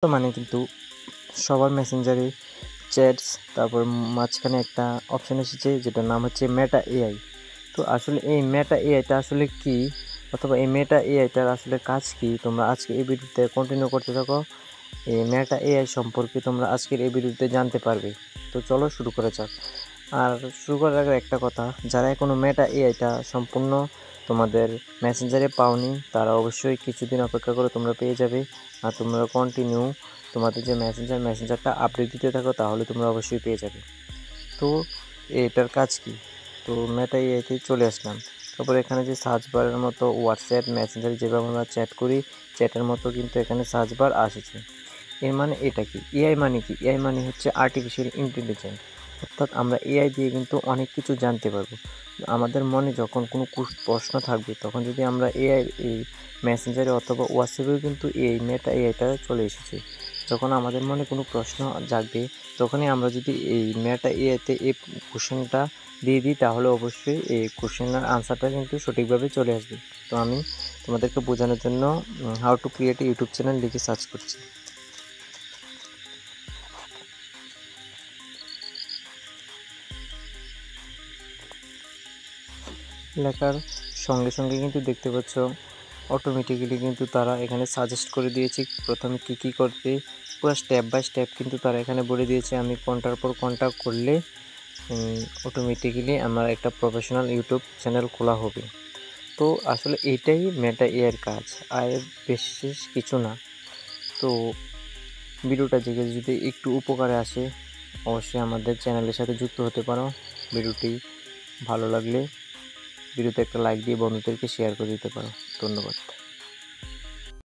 মানে কিন্তু সবার মেসেঞ্জারে চ্যাটস, তারপর মাঝখানে একটা অপশান এসেছে যেটার নাম হচ্ছে মেটা এআই। তো আসলে এই মেটা এআইটা আসলে কি, অথবা এই মেটা এআইটার আসলে কাজ কি, তোমরা আজকে এই ভিডিওতে কন্টিনিউ করতে থাকো। এই মেটা এআই সম্পর্কে তোমরা আজকের এই ভিডিওতে জানতে পারবে। তো চলো শুরু করা যাক। আর শুরু করার আগে একটা কথা, যারা এখনও মেটা এআইটা সম্পূর্ণ তোমাদের মেসেঞ্জারে পাওনি তারা অবশ্যই কিছুদিন অপেক্ষা করে তোমরা পেয়ে যাবে। আর তোমরা কন্টিনিউ তোমাদের যে মেসেঞ্জারটা আপডেট দিতে থাকো, তাহলে তোমরা অবশ্যই পেয়ে যাবে। তো এটার কাজ কি, তো মেটা এআইতে চলে আসলাম। তারপর এখানে যে সার্চ বারের মতো হোয়াটসঅ্যাপ মেসেঞ্জারে যেভাবে আমরা চ্যাট করি, চ্যাটের মতো কিন্তু এখানে সার্চ বার আসছে। এর মানে এটা কি, এআই মানে কি? এআই মানে হচ্ছে আর্টিফিশিয়াল ইন্টেলিজেন্স। অর্থাৎ আমরা এআই দিয়ে কিন্তু অনেক কিছু জানতে পারবো। আমাদের মনে যখন কোনো প্রশ্ন থাকবে, তখন যদি আমরা এআই এই মেসেঞ্জারে অথবা হোয়াটসঅ্যাপেও কিন্তু এই মেটা এআইটা চলে এসেছে। যখন আমাদের মনে কোনো প্রশ্ন জাগবে, তখনই আমরা যদি এই মেটা এআইতে এই কোশ্চেনটা দিয়ে দিই, তাহলে অবশ্যই এই কোশ্চেনের আনসারটা কিন্তু সঠিকভাবে চলে আসবে। তো আমি তোমাদেরকে বোঝানোর জন্য how to create YouTube channel লিখে সার্চ করছি। লেখার সঙ্গে সঙ্গে কিন্তু দেখতে পাচ্ছ অটোমেটিক্যালি কিন্তু তারা এখানে সাজেস্ট করে দিয়েছে প্রথমে কী কী করতে, পুরো স্টেপ বাই স্টেপ কিন্তু তারা এখানে বলে দিয়েছে। আমি কোনটার পর কোনটা করলে অটোমেটিক্যালি আমার একটা প্রফেশনাল ইউটিউব চ্যানেল খোলা হবে। তো আসলে এইটাই মেটা এআইয়ের কাজ, আর বিশেষ কিছু না। তো ভিডিওটা থেকে যদি একটু উপকারে আসে, অবশ্যই আমাদের চ্যানেলের সাথে যুক্ত হতে পারো। ভিডিওটি ভালো লাগলে ভিডিওতে একটা লাইক দিয়ে বন্ধুদেরকে শেয়ার করে দিতে পারো। ধন্যবাদ।